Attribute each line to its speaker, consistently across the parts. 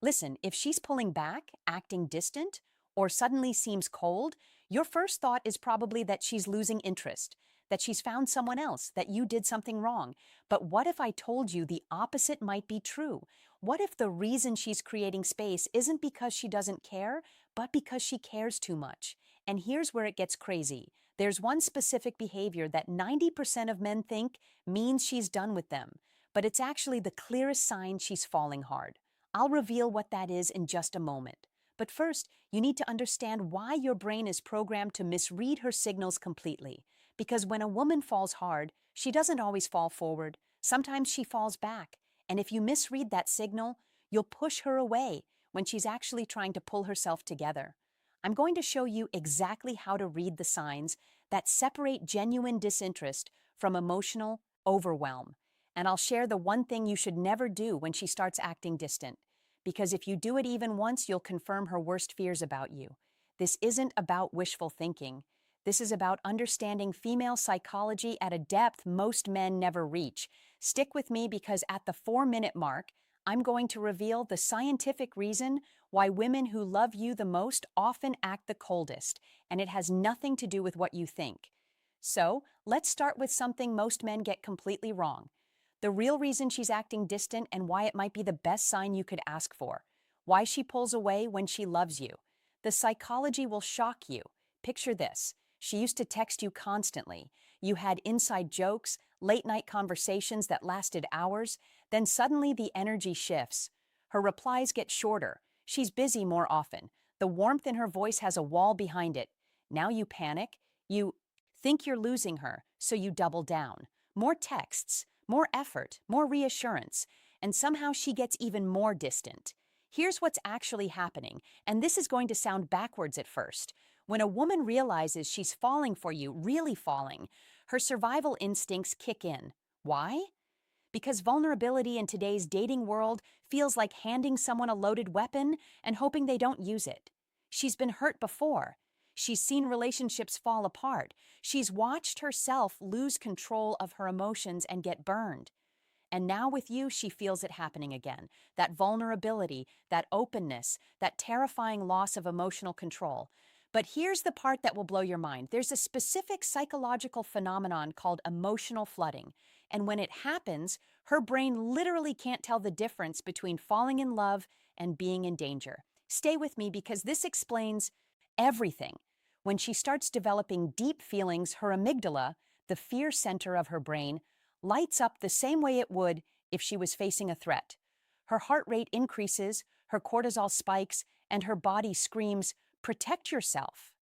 Speaker 1: Listen, if she's pulling back, acting distant, or suddenly seems cold, your first thought is probably that she's losing interest, that she's found someone else, that you did something wrong. But what if I told you the opposite might be true? What if the reason she's creating space isn't because she doesn't care, but because she cares too much? And here's where it gets crazy. There's one specific behavior that 90% of men think means she's done with them, but it's actually the clearest sign she's falling hard. I'll reveal what that is in just a moment. But first, you need to understand why your brain is programmed to misread her signals completely. Because when a woman falls hard, she doesn't always fall forward. Sometimes she falls back. And if you misread that signal, you'll push her away when she's actually trying to pull herself together. I'm going to show you exactly how to read the signs that separate genuine disinterest from emotional overwhelm. And I'll share the one thing you should never do when she starts acting distant. Because if you do it even once, you'll confirm her worst fears about you. This isn't about wishful thinking. This is about understanding female psychology at a depth most men never reach. Stick with me because at the 4-minute mark, I'm going to reveal the scientific reason why women who love you the most often act the coldest, and it has nothing to do with what you think. So, let's start with something most men get completely wrong. The real reason she's acting distant and why it might be the best sign you could ask for. Why she pulls away when she loves you. The psychology will shock you. Picture this. She used to text you constantly. You had inside jokes, late-night conversations that lasted hours. Then suddenly the energy shifts. Her replies get shorter. She's busy more often. The warmth in her voice has a wall behind it. Now you panic. You think you're losing her, so you double down. More texts, more effort, more reassurance, and somehow she gets even more distant. Here's what's actually happening, and this is going to sound backwards at first. When a woman realizes she's falling for you, really falling, her survival instincts kick in. Why? Because vulnerability in today's dating world feels like handing someone a loaded weapon and hoping they don't use it. She's been hurt before. She's seen relationships fall apart. She's watched herself lose control of her emotions and get burned. And now with you, she feels it happening again. That vulnerability, that openness, that terrifying loss of emotional control. But here's the part that will blow your mind. There's a specific psychological phenomenon called emotional flooding. And when it happens, her brain literally can't tell the difference between falling in love and being in danger. Stay with me because this explains everything. When she starts developing deep feelings, her amygdala, the fear center of her brain, lights up the same way it would if she was facing a threat. Her heart rate increases, her cortisol spikes, and her body screams, "Protect yourself."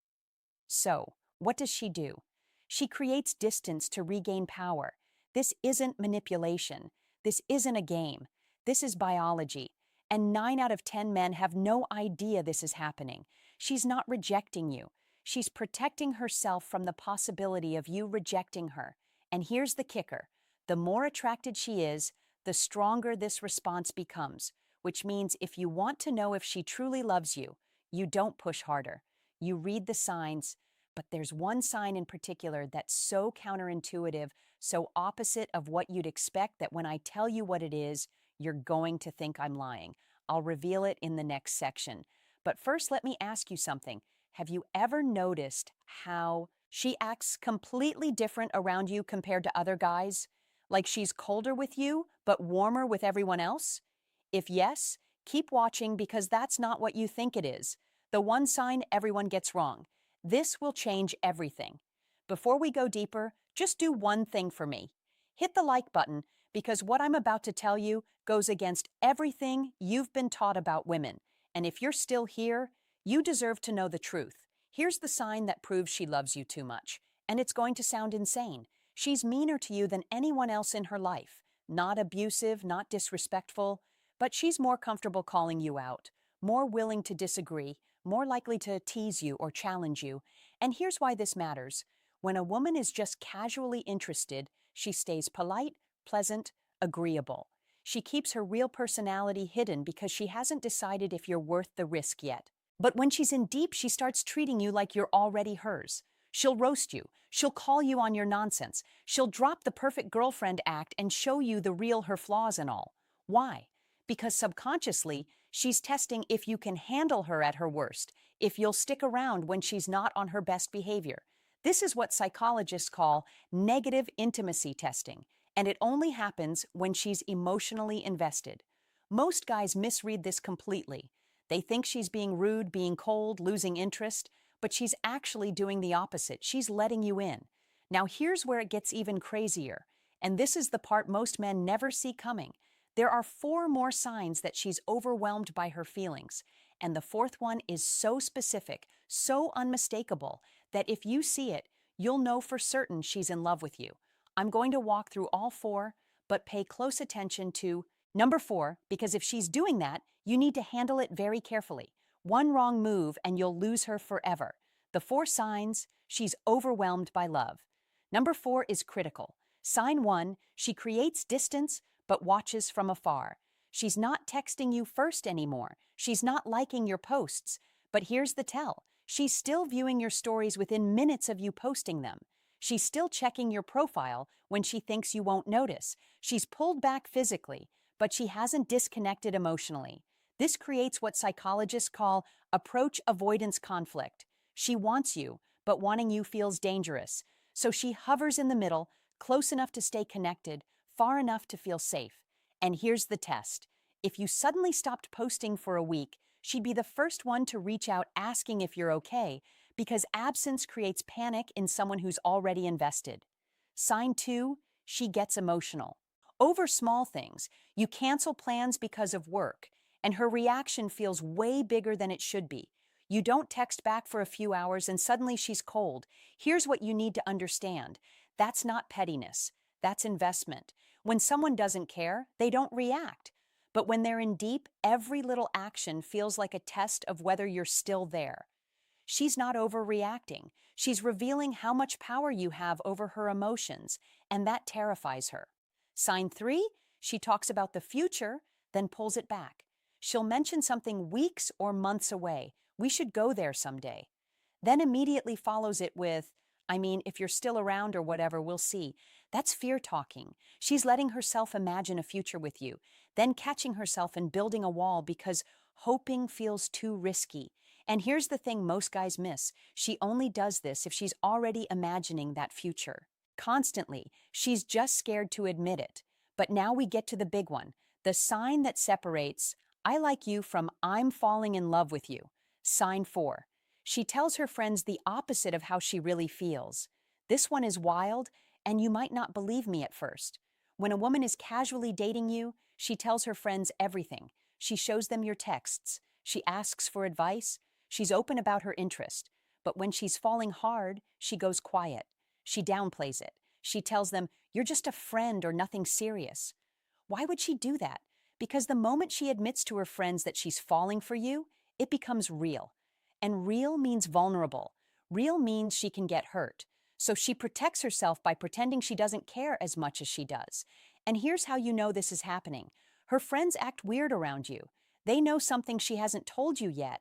Speaker 1: So, what does she do? She creates distance to regain power. This isn't manipulation. This isn't a game. This is biology. And 9 out of 10 men have no idea this is happening. She's not rejecting you. She's protecting herself from the possibility of you rejecting her. And here's the kicker. The more attracted she is, the stronger this response becomes, which means if you want to know if she truly loves you, you don't push harder. You read the signs, but there's one sign in particular that's so counterintuitive, so opposite of what you'd expect that when I tell you what it is, you're going to think I'm lying. I'll reveal it in the next section. But first, let me ask you something. Have you ever noticed how she acts completely different around you compared to other guys? Like she's colder with you, but warmer with everyone else? If yes, keep watching because that's not what you think it is. The one sign everyone gets wrong. This will change everything. Before we go deeper, just do one thing for me. Hit the like button because what I'm about to tell you goes against everything you've been taught about women. And if you're still here, you deserve to know the truth. Here's the sign that proves she loves you too much. And it's going to sound insane. She's meaner to you than anyone else in her life. Not abusive, not disrespectful, but she's more comfortable calling you out, more willing to disagree, more likely to tease you or challenge you. And here's why this matters. When a woman is just casually interested, she stays polite, pleasant, agreeable. She keeps her real personality hidden because she hasn't decided if you're worth the risk yet. But when she's in deep, she starts treating you like you're already hers. She'll roast you. She'll call you on your nonsense. She'll drop the perfect girlfriend act and show you the real her flaws and all. Why? Because subconsciously, She's testing if you can handle her at her worst, if you'll stick around when she's not on her best behavior. This is what psychologists call negative intimacy testing, and it only happens when she's emotionally invested. Most guys misread this completely. They think she's being rude, being cold, losing interest, but she's actually doing the opposite. She's letting you in. Now, here's where it gets even crazier, and this is the part most men never see coming. There are four more signs that she's overwhelmed by her feelings, and the fourth one is so specific, so unmistakable, that if you see it, you'll know for certain she's in love with you. I'm going to walk through all four, but pay close attention to number four, because if she's doing that, you need to handle it very carefully. One wrong move and you'll lose her forever. The four signs: she's overwhelmed by love. Number four is critical. Sign one: she creates distance but watches from afar. She's not texting you first anymore. She's not liking your posts. But here's the tell: she's still viewing your stories within minutes of you posting them. She's still checking your profile when she thinks you won't notice. She's pulled back physically, but she hasn't disconnected emotionally. This creates what psychologists call approach avoidance conflict. She wants you, but wanting you feels dangerous. So she hovers in the middle, close enough to stay connected, far enough to feel safe. And here's the test. If you suddenly stopped posting for a week, she'd be the first one to reach out asking if you're okay, because absence creates panic in someone who's already invested. Sign two: she gets emotional. Over small things, you cancel plans because of work, and her reaction feels way bigger than it should be. You don't text back for a few hours and suddenly she's cold. Here's what you need to understand. That's not pettiness. That's investment. When someone doesn't care, they don't react. But when they're in deep, every little action feels like a test of whether you're still there. She's not overreacting. She's revealing how much power you have over her emotions, and that terrifies her. Sign three: she talks about the future, then pulls it back. She'll mention something weeks or months away. We should go there someday. Then immediately follows it with, I mean, if you're still around or whatever, we'll see. That's fear talking. She's letting herself imagine a future with you, then catching herself and building a wall because hoping feels too risky. And here's the thing most guys miss. She only does this if she's already imagining that future. Constantly, she's just scared to admit it. But now we get to the big one, the sign that separates I like you from I'm falling in love with you. Sign four: she tells her friends the opposite of how she really feels. This one is wild, and you might not believe me at first. When a woman is casually dating you, she tells her friends everything. She shows them your texts. She asks for advice. She's open about her interest. But when she's falling hard, she goes quiet. She downplays it. She tells them, you're just a friend or nothing serious. Why would she do that? Because the moment she admits to her friends that she's falling for you, it becomes real. And real means vulnerable. Real means she can get hurt. So she protects herself by pretending she doesn't care as much as she does. And here's how you know this is happening. Her friends act weird around you. They know something she hasn't told you yet.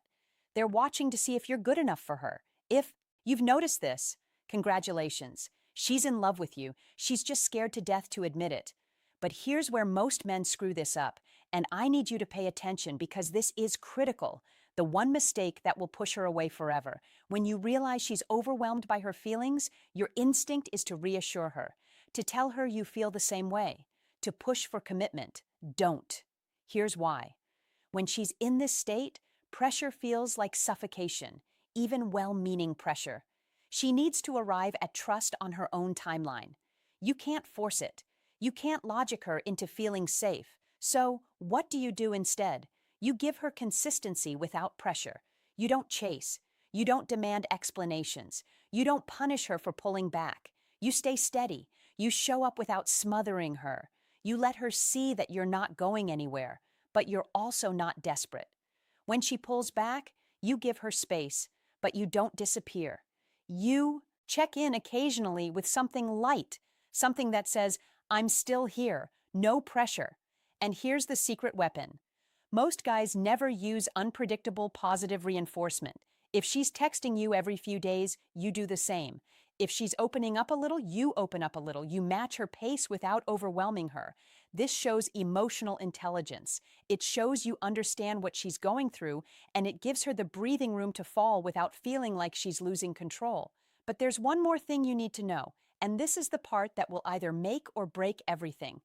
Speaker 1: They're watching to see if you're good enough for her. If you've noticed this, congratulations. She's in love with you. She's just scared to death to admit it. But here's where most men screw this up, and I need you to pay attention because this is critical. The one mistake that will push her away forever. When you realize she's overwhelmed by her feelings, your instinct is to reassure her, to tell her you feel the same way, to push for commitment. Don't. Here's why. When she's in this state, pressure feels like suffocation, even well-meaning pressure. She needs to arrive at trust on her own timeline. You can't force it. You can't logic her into feeling safe. So, what do you do instead? You give her consistency without pressure. You don't chase. You don't demand explanations. You don't punish her for pulling back. You stay steady. You show up without smothering her. You let her see that you're not going anywhere, but you're also not desperate. When she pulls back, you give her space, but you don't disappear. You check in occasionally with something light, something that says, I'm still here, no pressure. And here's the secret weapon. Most guys never use unpredictable positive reinforcement. If she's texting you every few days, you do the same. If she's opening up a little, you open up a little. You match her pace without overwhelming her. This shows emotional intelligence. It shows you understand what she's going through, and it gives her the breathing room to fall without feeling like she's losing control. But there's one more thing you need to know, and this is the part that will either make or break everything.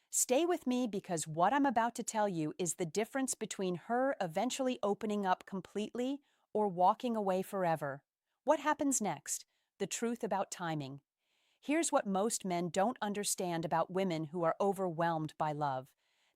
Speaker 1: Stay with me because what I'm about to tell you is the difference between her eventually opening up completely or walking away forever. What happens next? The truth about timing. Here's what most men don't understand about women who are overwhelmed by love.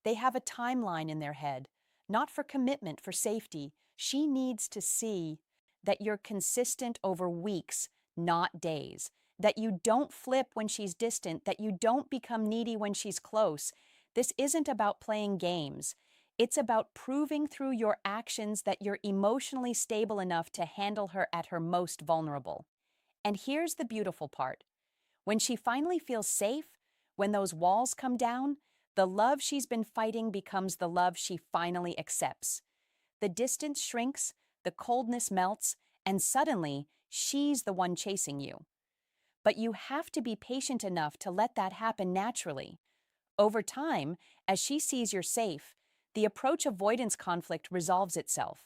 Speaker 1: They have a timeline in their head, not for commitment, for safety. She needs to see that you're consistent over weeks, not days, that you don't flip when she's distant, that you don't become needy when she's close. This isn't about playing games. It's about proving through your actions that you're emotionally stable enough to handle her at her most vulnerable. And here's the beautiful part. When she finally feels safe, when those walls come down, the love she's been fighting becomes the love she finally accepts. The distance shrinks, the coldness melts, and suddenly she's the one chasing you. But you have to be patient enough to let that happen naturally. Over time, as she sees you're safe, the approach avoidance conflict resolves itself.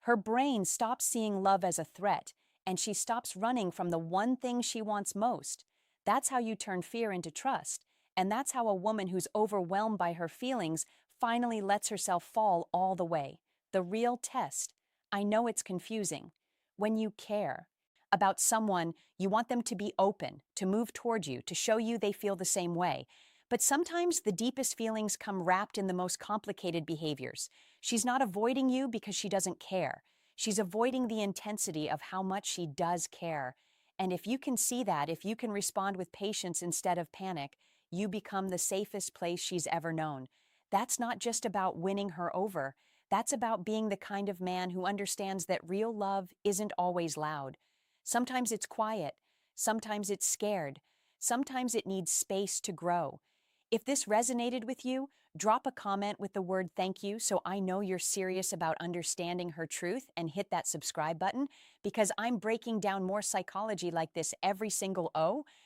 Speaker 1: Her brain stops seeing love as a threat, and she stops running from the one thing she wants most. That's how you turn fear into trust, and that's how a woman who's overwhelmed by her feelings finally lets herself fall all the way. The real test. I know it's confusing. When you care about someone, you want them to be open, to move toward you, to show you they feel the same way. But sometimes the deepest feelings come wrapped in the most complicated behaviors. She's not avoiding you because she doesn't care. She's avoiding the intensity of how much she does care. And if you can see that, if you can respond with patience instead of panic, you become the safest place she's ever known. That's not just about winning her over. That's about being the kind of man who understands that real love isn't always loud. Sometimes it's quiet. Sometimes it's scared. Sometimes it needs space to grow. If this resonated with you, drop a comment with the word thank you so I know you're serious about understanding her truth, and hit that subscribe button because I'm breaking down more psychology like this every single O